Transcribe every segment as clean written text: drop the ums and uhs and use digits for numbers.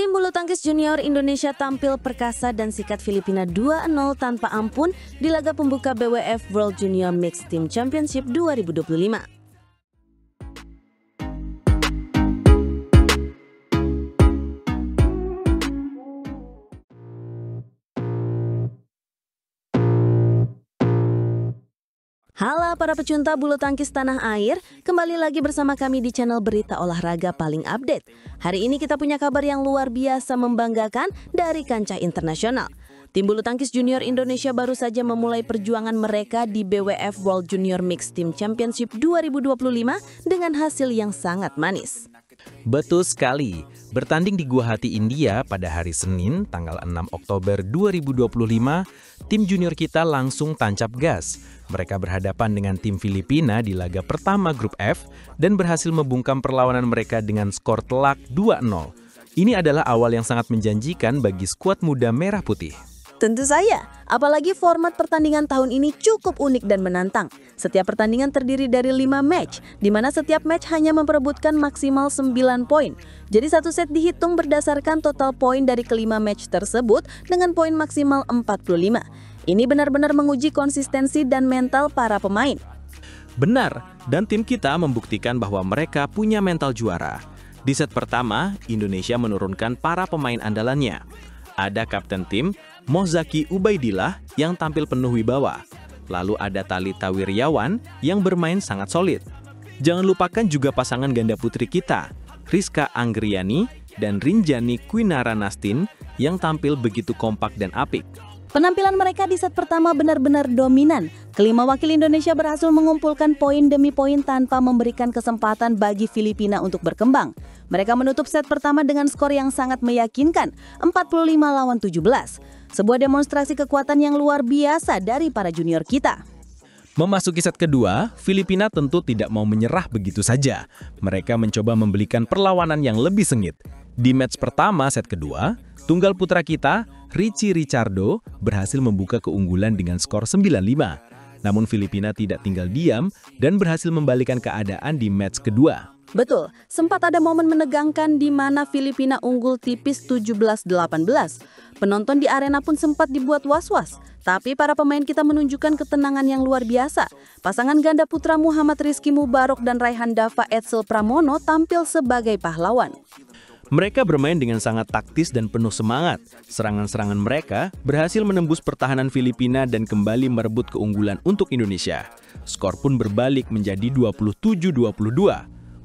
Tim bulu tangkis junior Indonesia tampil perkasa dan sikat Filipina 2-0 tanpa ampun di laga pembuka BWF World Junior Mixed Team Championship 2025. Halo para pecinta bulu tangkis tanah air, kembali lagi bersama kami di channel Berita Olahraga Paling Update. Hari ini kita punya kabar yang luar biasa membanggakan dari kancah internasional. Tim bulu tangkis junior Indonesia baru saja memulai perjuangan mereka di BWF World Junior Mixed Team Championship 2025 dengan hasil yang sangat manis. Betul sekali, bertanding di Guwahati, India pada hari Senin, tanggal 6 Oktober 2025, tim junior kita langsung tancap gas. Mereka berhadapan dengan tim Filipina di laga pertama grup F dan berhasil membungkam perlawanan mereka dengan skor telak 2-0. Ini adalah awal yang sangat menjanjikan bagi skuad muda merah putih. Tentu saja, apalagi format pertandingan tahun ini cukup unik dan menantang. Setiap pertandingan terdiri dari 5 match, di mana setiap match hanya memperebutkan maksimal 9 poin. Jadi satu set dihitung berdasarkan total poin dari kelima match tersebut dengan poin maksimal 45. Ini benar-benar menguji konsistensi dan mental para pemain. Benar, dan tim kita membuktikan bahwa mereka punya mental juara. Di set pertama, Indonesia menurunkan para pemain andalannya. Ada kapten tim, Mohzaki Ubaidillah yang tampil penuh wibawa. Lalu ada Thalita Wiryawan yang bermain sangat solid. Jangan lupakan juga pasangan ganda putri kita, Rizka Anggriani dan Rinjani Kwinaranastin yang tampil begitu kompak dan apik. Penampilan mereka di set pertama benar-benar dominan. Kelima wakil Indonesia berhasil mengumpulkan poin demi poin tanpa memberikan kesempatan bagi Filipina untuk berkembang. Mereka menutup set pertama dengan skor yang sangat meyakinkan, 45-17. Sebuah demonstrasi kekuatan yang luar biasa dari para junior kita. Memasuki set kedua, Filipina tentu tidak mau menyerah begitu saja. Mereka mencoba memberikan perlawanan yang lebih sengit. Di match pertama set kedua, tunggal putra kita, Richie Richardo, berhasil membuka keunggulan dengan skor 9-5. Namun Filipina tidak tinggal diam dan berhasil membalikan keadaan di match kedua. Betul, sempat ada momen menegangkan di mana Filipina unggul tipis 17-18. Penonton di arena pun sempat dibuat was-was. Tapi para pemain kita menunjukkan ketenangan yang luar biasa. Pasangan ganda putra Muhammad Rizky Mubarok dan Raihan Dava Edsel Pramono tampil sebagai pahlawan. Mereka bermain dengan sangat taktis dan penuh semangat. Serangan-serangan mereka berhasil menembus pertahanan Filipina dan kembali merebut keunggulan untuk Indonesia. Skor pun berbalik menjadi 27-22.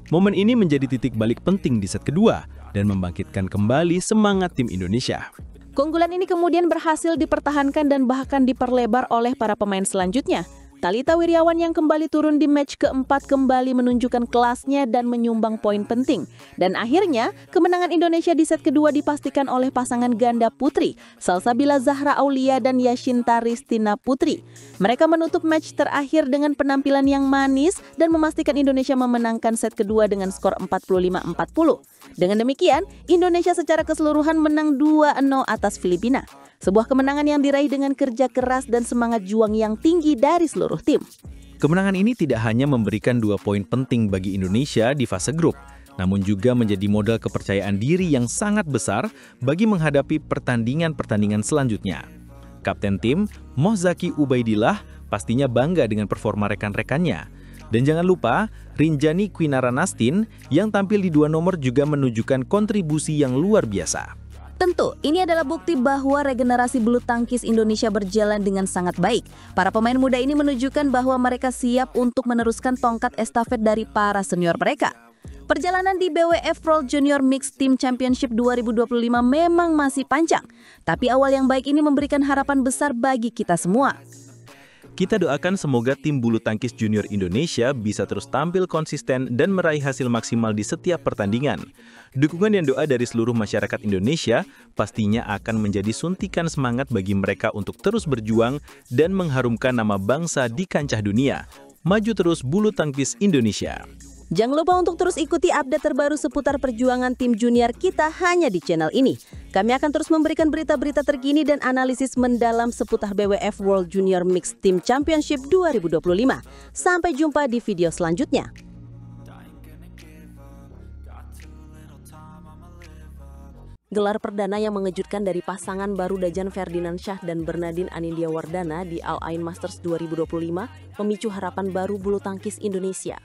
Momen ini menjadi titik balik penting di set kedua dan membangkitkan kembali semangat tim Indonesia. Keunggulan ini kemudian berhasil dipertahankan dan bahkan diperlebar oleh para pemain selanjutnya. Thalita Wiryawan yang kembali turun di match keempat kembali menunjukkan kelasnya dan menyumbang poin penting. Dan akhirnya, kemenangan Indonesia di set kedua dipastikan oleh pasangan ganda putri, Salsabila Zahra Aulia dan Yashinta Ristina Putri. Mereka menutup match terakhir dengan penampilan yang manis dan memastikan Indonesia memenangkan set kedua dengan skor 45-40. Dengan demikian, Indonesia secara keseluruhan menang 2-0 atas Filipina. Sebuah kemenangan yang diraih dengan kerja keras dan semangat juang yang tinggi dari seluruh tim. Kemenangan ini tidak hanya memberikan 2 poin penting bagi Indonesia di fase grup, namun juga menjadi modal kepercayaan diri yang sangat besar bagi menghadapi pertandingan-pertandingan selanjutnya. Kapten tim, Mohzaki Ubaidillah, pastinya bangga dengan performa rekan-rekannya. Dan jangan lupa, Rinjani Kwinaranastin yang tampil di 2 nomor juga menunjukkan kontribusi yang luar biasa. Tentu, ini adalah bukti bahwa regenerasi bulu tangkis Indonesia berjalan dengan sangat baik. Para pemain muda ini menunjukkan bahwa mereka siap untuk meneruskan tongkat estafet dari para senior mereka. Perjalanan di BWF World Junior Mixed Team Championship 2025 memang masih panjang. Tapi awal yang baik ini memberikan harapan besar bagi kita semua. Kita doakan semoga tim bulu tangkis junior Indonesia bisa terus tampil konsisten dan meraih hasil maksimal di setiap pertandingan. Dukungan dan doa dari seluruh masyarakat Indonesia pastinya akan menjadi suntikan semangat bagi mereka untuk terus berjuang dan mengharumkan nama bangsa di kancah dunia. Maju terus bulu tangkis Indonesia. Jangan lupa untuk terus ikuti update terbaru seputar perjuangan tim junior kita hanya di channel ini. Kami akan terus memberikan berita-berita terkini dan analisis mendalam seputar BWF World Junior Mixed Team Championship 2025. Sampai jumpa di video selanjutnya. Gelar perdana yang mengejutkan dari pasangan baru Dejan Ferdinandsyah dan Bernardine Anindya Wardana di Al Ain Masters 2025 memicu harapan baru bulu tangkis Indonesia.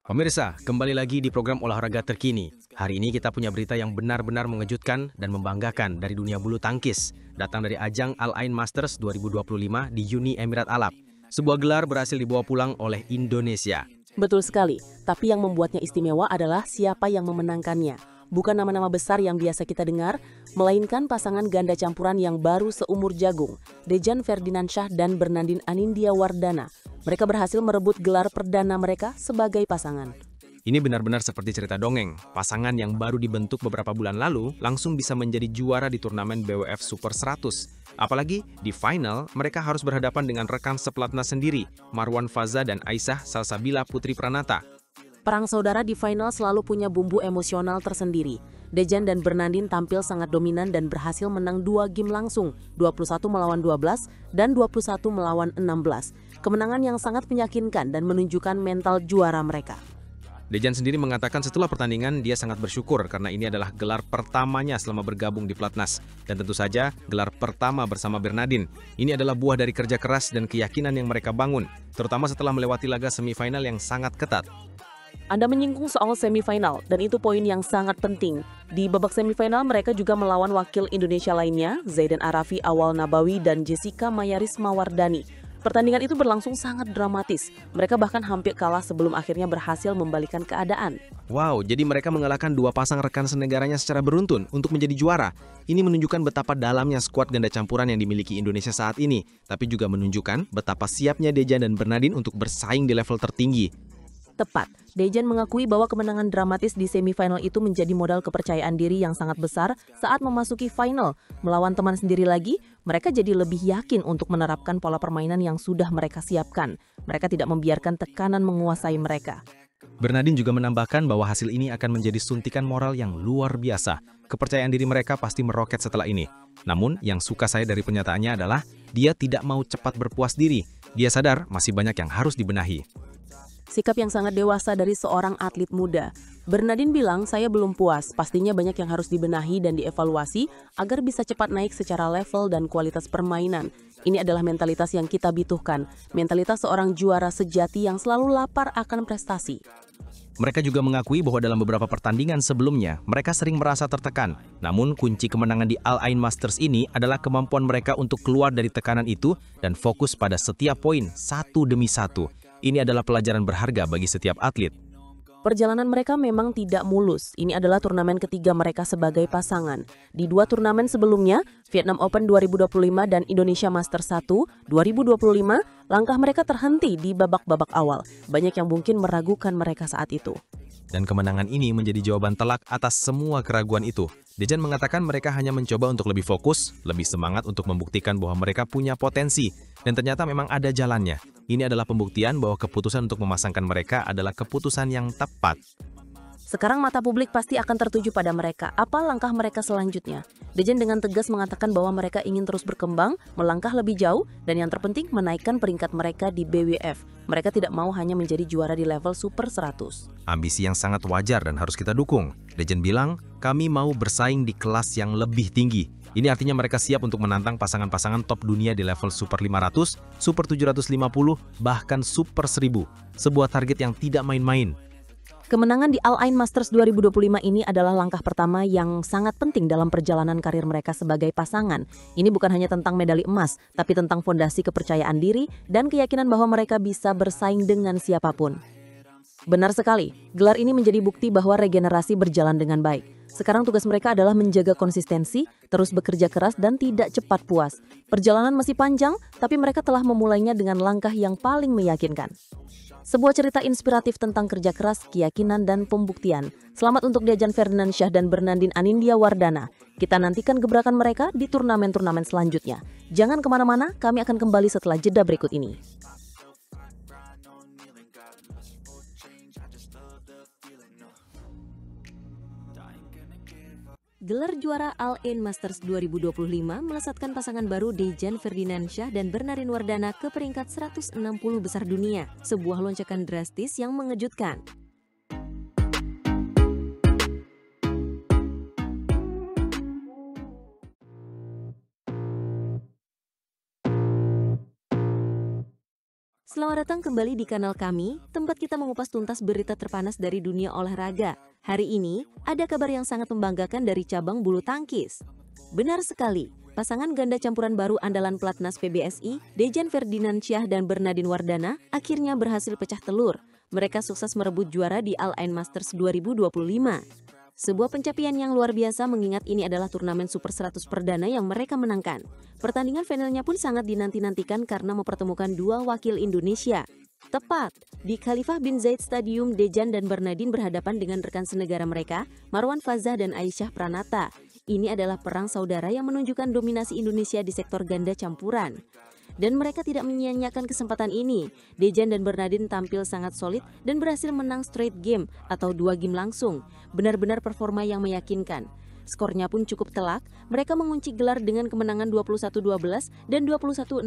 Pemirsa, kembali lagi di program olahraga terkini. Hari ini kita punya berita yang benar-benar mengejutkan dan membanggakan dari dunia bulu tangkis. Datang dari ajang Al Ain Masters 2025 di Uni Emirat Arab. Sebuah gelar berhasil dibawa pulang oleh Indonesia. Betul sekali, tapi yang membuatnya istimewa adalah siapa yang memenangkannya. Bukan nama-nama besar yang biasa kita dengar, melainkan pasangan ganda campuran yang baru seumur jagung, Dejan Ferdinandsyah dan Bernardine Anindya Wardana. Mereka berhasil merebut gelar perdana mereka sebagai pasangan. Ini benar-benar seperti cerita dongeng. Pasangan yang baru dibentuk beberapa bulan lalu langsung bisa menjadi juara di turnamen BWF Super 100. Apalagi di final, mereka harus berhadapan dengan rekan sepelatnas sendiri, Marwan Faza dan Aisyah Salsabila Putri Pranata. Perang saudara di final selalu punya bumbu emosional tersendiri. Dejan dan Bernardine tampil sangat dominan dan berhasil menang 2 game langsung, 21 melawan 12 dan 21 melawan 16. Kemenangan yang sangat meyakinkan dan menunjukkan mental juara mereka. Dejan sendiri mengatakan setelah pertandingan dia sangat bersyukur karena ini adalah gelar pertamanya selama bergabung di Platnas. Dan tentu saja gelar pertama bersama Bernardine. Ini adalah buah dari kerja keras dan keyakinan yang mereka bangun, terutama setelah melewati laga semifinal yang sangat ketat. Anda menyinggung soal semifinal, dan itu poin yang sangat penting. Di babak semifinal, mereka juga melawan wakil Indonesia lainnya, Zaidan Arafi Awal Nabawi dan Jessica Mayaris Mawardani. Pertandingan itu berlangsung sangat dramatis. Mereka bahkan hampir kalah sebelum akhirnya berhasil membalikan keadaan. Wow, jadi mereka mengalahkan 2 pasang rekan senegaranya secara beruntun untuk menjadi juara. Ini menunjukkan betapa dalamnya skuad ganda campuran yang dimiliki Indonesia saat ini, tapi juga menunjukkan betapa siapnya Dejan dan Bernardine untuk bersaing di level tertinggi. Tepat, Dejan mengakui bahwa kemenangan dramatis di semifinal itu menjadi modal kepercayaan diri yang sangat besar saat memasuki final. Melawan teman sendiri lagi, mereka jadi lebih yakin untuk menerapkan pola permainan yang sudah mereka siapkan. Mereka tidak membiarkan tekanan menguasai mereka. Bernardine juga menambahkan bahwa hasil ini akan menjadi suntikan moral yang luar biasa. Kepercayaan diri mereka pasti meroket setelah ini. Namun, yang suka saya dari pernyataannya adalah dia tidak mau cepat berpuas diri. Dia sadar masih banyak yang harus dibenahi. Sikap yang sangat dewasa dari seorang atlet muda. Bernardine bilang, saya belum puas, pastinya banyak yang harus dibenahi dan dievaluasi agar bisa cepat naik secara level dan kualitas permainan. Ini adalah mentalitas yang kita butuhkan, mentalitas seorang juara sejati yang selalu lapar akan prestasi. Mereka juga mengakui bahwa dalam beberapa pertandingan sebelumnya, mereka sering merasa tertekan. Namun, kunci kemenangan di Al Ain Masters ini adalah kemampuan mereka untuk keluar dari tekanan itu dan fokus pada setiap poin, satu demi satu. Ini adalah pelajaran berharga bagi setiap atlet. Perjalanan mereka memang tidak mulus. Ini adalah turnamen ketiga mereka sebagai pasangan. Di 2 turnamen sebelumnya, Vietnam Open 2025 dan Indonesia Masters 1 2025, langkah mereka terhenti di babak-babak awal. Banyak yang mungkin meragukan mereka saat itu. Dan kemenangan ini menjadi jawaban telak atas semua keraguan itu. Dejan mengatakan mereka hanya mencoba untuk lebih fokus, lebih semangat untuk membuktikan bahwa mereka punya potensi. Dan ternyata memang ada jalannya. Ini adalah pembuktian bahwa keputusan untuk memasangkan mereka adalah keputusan yang tepat. Sekarang mata publik pasti akan tertuju pada mereka. Apa langkah mereka selanjutnya? Dejan dengan tegas mengatakan bahwa mereka ingin terus berkembang, melangkah lebih jauh, dan yang terpenting menaikkan peringkat mereka di BWF. Mereka tidak mau hanya menjadi juara di level Super 100. Ambisi yang sangat wajar dan harus kita dukung. Dejan bilang, kami mau bersaing di kelas yang lebih tinggi. Ini artinya mereka siap untuk menantang pasangan-pasangan top dunia di level Super 500, Super 750, bahkan Super 1000. Sebuah target yang tidak main-main. Kemenangan di Al Ain Masters 2025 ini adalah langkah pertama yang sangat penting dalam perjalanan karir mereka sebagai pasangan. Ini bukan hanya tentang medali emas, tapi tentang fondasi kepercayaan diri dan keyakinan bahwa mereka bisa bersaing dengan siapapun. Benar sekali, gelar ini menjadi bukti bahwa regenerasi berjalan dengan baik. Sekarang tugas mereka adalah menjaga konsistensi, terus bekerja keras dan tidak cepat puas. Perjalanan masih panjang, tapi mereka telah memulainya dengan langkah yang paling meyakinkan. Sebuah cerita inspiratif tentang kerja keras, keyakinan, dan pembuktian. Selamat untuk Dejan Ferdinandsyah dan Bernardine Anindya Wardana. Kita nantikan gebrakan mereka di turnamen-turnamen selanjutnya. Jangan kemana-mana, kami akan kembali setelah jeda berikut ini. Gelar juara Al Ain Masters 2025 melesatkan pasangan baru Dejan Ferdinandsyah dan Bernardin Wardana ke peringkat 160 besar dunia, sebuah lonjakan drastis yang mengejutkan. Selamat datang kembali di kanal kami, tempat kita mengupas tuntas berita terpanas dari dunia olahraga. Hari ini, ada kabar yang sangat membanggakan dari cabang bulu tangkis. Benar sekali, pasangan ganda campuran baru andalan pelatnas PBSI, Dejan Ferdinandsyah dan Bernardin Wardana, akhirnya berhasil pecah telur. Mereka sukses merebut juara di Al Ain Masters 2025. Sebuah pencapaian yang luar biasa mengingat ini adalah turnamen Super 100 perdana yang mereka menangkan. Pertandingan finalnya pun sangat dinanti-nantikan karena mempertemukan dua wakil Indonesia. Tepat, di Khalifah bin Zaid Stadium, Dejan dan Bernardin berhadapan dengan rekan senegara mereka, Marwan Fazah dan Aisyah Pranata. Ini adalah perang saudara yang menunjukkan dominasi Indonesia di sektor ganda campuran. Dan mereka tidak menyia-nyiakan kesempatan ini. Dejan dan Bernardin tampil sangat solid dan berhasil menang straight game atau 2 game langsung. Benar-benar performa yang meyakinkan. Skornya pun cukup telak, mereka mengunci gelar dengan kemenangan 21-12 dan 21-16.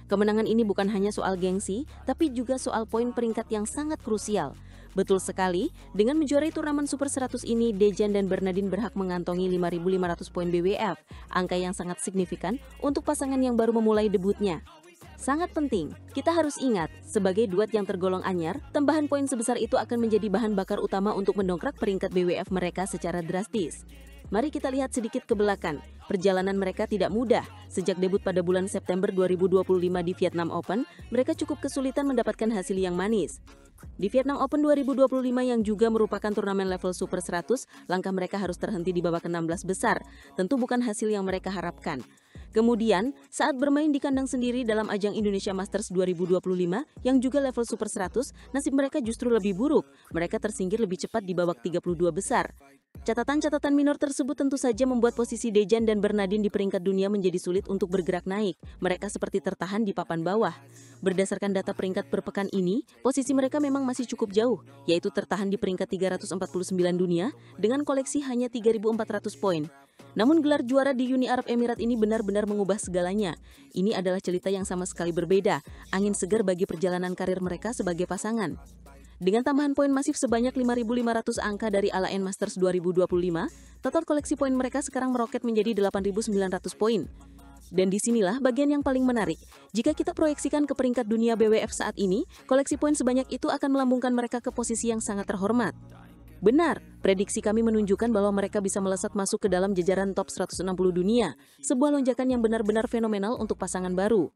Kemenangan ini bukan hanya soal gengsi, tapi juga soal poin peringkat yang sangat krusial. Betul sekali, dengan menjuarai turnamen Super 100 ini, Dejan dan Bernardin berhak mengantongi 5.500 poin BWF, angka yang sangat signifikan untuk pasangan yang baru memulai debutnya. Sangat penting, kita harus ingat, sebagai duet yang tergolong anyar, tambahan poin sebesar itu akan menjadi bahan bakar utama untuk mendongkrak peringkat BWF mereka secara drastis. Mari kita lihat sedikit ke belakang. Perjalanan mereka tidak mudah. Sejak debut pada bulan September 2025 di Vietnam Open, mereka cukup kesulitan mendapatkan hasil yang manis. Di Vietnam Open 2025 yang juga merupakan turnamen level Super 100, langkah mereka harus terhenti di babak ke-16 besar. Tentu bukan hasil yang mereka harapkan. Kemudian, saat bermain di kandang sendiri dalam ajang Indonesia Masters 2025 yang juga level Super 100, nasib mereka justru lebih buruk. Mereka tersingkir lebih cepat di babak 32 besar. Catatan-catatan minor tersebut tentu saja membuat posisi Dejan dan Bernardin di peringkat dunia menjadi sulit untuk bergerak naik. Mereka seperti tertahan di papan bawah. Berdasarkan data peringkat per pekan ini, posisi mereka memang masih cukup jauh, yaitu tertahan di peringkat 349 dunia dengan koleksi hanya 3.400 poin. Namun gelar juara di Uni Arab Emirat ini benar-benar mengubah segalanya. Ini adalah cerita yang sama sekali berbeda, angin segar bagi perjalanan karir mereka sebagai pasangan. Dengan tambahan poin masif sebanyak 5.500 angka dari Al Ain Masters 2025, total koleksi poin mereka sekarang meroket menjadi 8.900 poin. Dan disinilah bagian yang paling menarik. Jika kita proyeksikan ke peringkat dunia BWF saat ini, koleksi poin sebanyak itu akan melambungkan mereka ke posisi yang sangat terhormat. Benar, prediksi kami menunjukkan bahwa mereka bisa melesat masuk ke dalam jajaran top 160 dunia, sebuah lonjakan yang benar-benar fenomenal untuk pasangan baru.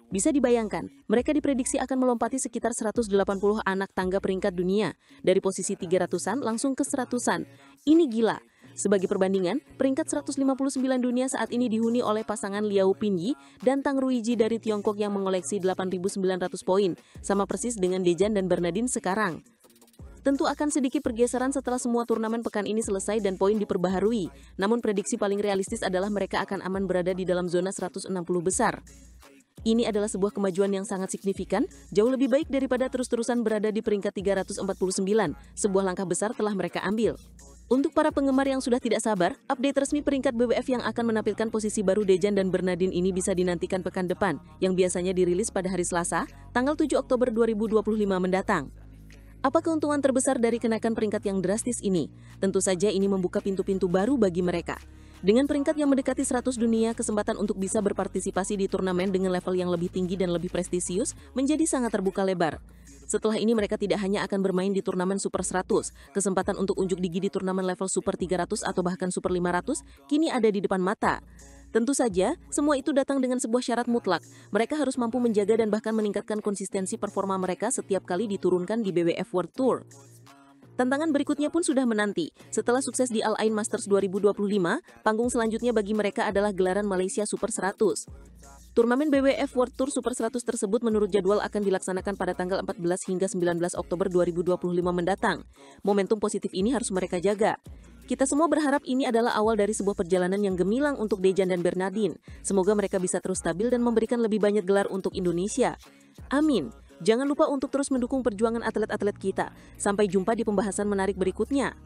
Bisa dibayangkan, mereka diprediksi akan melompati sekitar 180 anak tangga peringkat dunia, dari posisi 300-an langsung ke 100-an. Ini gila. Sebagai perbandingan, peringkat 159 dunia saat ini dihuni oleh pasangan Liao Pinyi dan Tang Ruiji dari Tiongkok yang mengoleksi 8.900 poin, sama persis dengan Dejan dan Bernardin sekarang. Tentu akan sedikit pergeseran setelah semua turnamen pekan ini selesai dan poin diperbaharui. Namun prediksi paling realistis adalah mereka akan aman berada di dalam zona 160 besar. Ini adalah sebuah kemajuan yang sangat signifikan, jauh lebih baik daripada terus-terusan berada di peringkat 349. Sebuah langkah besar telah mereka ambil. Untuk para penggemar yang sudah tidak sabar, update resmi peringkat BWF yang akan menampilkan posisi baru Dejan dan Bernardin ini bisa dinantikan pekan depan, yang biasanya dirilis pada hari Selasa, tanggal 7 Oktober 2025 mendatang. Apa keuntungan terbesar dari kenaikan peringkat yang drastis ini? Tentu saja ini membuka pintu-pintu baru bagi mereka. Dengan peringkat yang mendekati 100 dunia, kesempatan untuk bisa berpartisipasi di turnamen dengan level yang lebih tinggi dan lebih prestisius menjadi sangat terbuka lebar. Setelah ini mereka tidak hanya akan bermain di turnamen Super 100, kesempatan untuk unjuk gigi di turnamen level Super 300 atau bahkan Super 500 kini ada di depan mata. Tentu saja, semua itu datang dengan sebuah syarat mutlak. Mereka harus mampu menjaga dan bahkan meningkatkan konsistensi performa mereka setiap kali diturunkan di BWF World Tour. Tantangan berikutnya pun sudah menanti. Setelah sukses di Al Ain Masters 2025, panggung selanjutnya bagi mereka adalah gelaran Malaysia Super 100. Turnamen BWF World Tour Super 100 tersebut menurut jadwal akan dilaksanakan pada tanggal 14 hingga 19 Oktober 2025 mendatang. Momentum positif ini harus mereka jaga. Kita semua berharap ini adalah awal dari sebuah perjalanan yang gemilang untuk Dejan dan Bernardin. Semoga mereka bisa terus stabil dan memberikan lebih banyak gelar untuk Indonesia. Amin. Jangan lupa untuk terus mendukung perjuangan atlet-atlet kita. Sampai jumpa di pembahasan menarik berikutnya.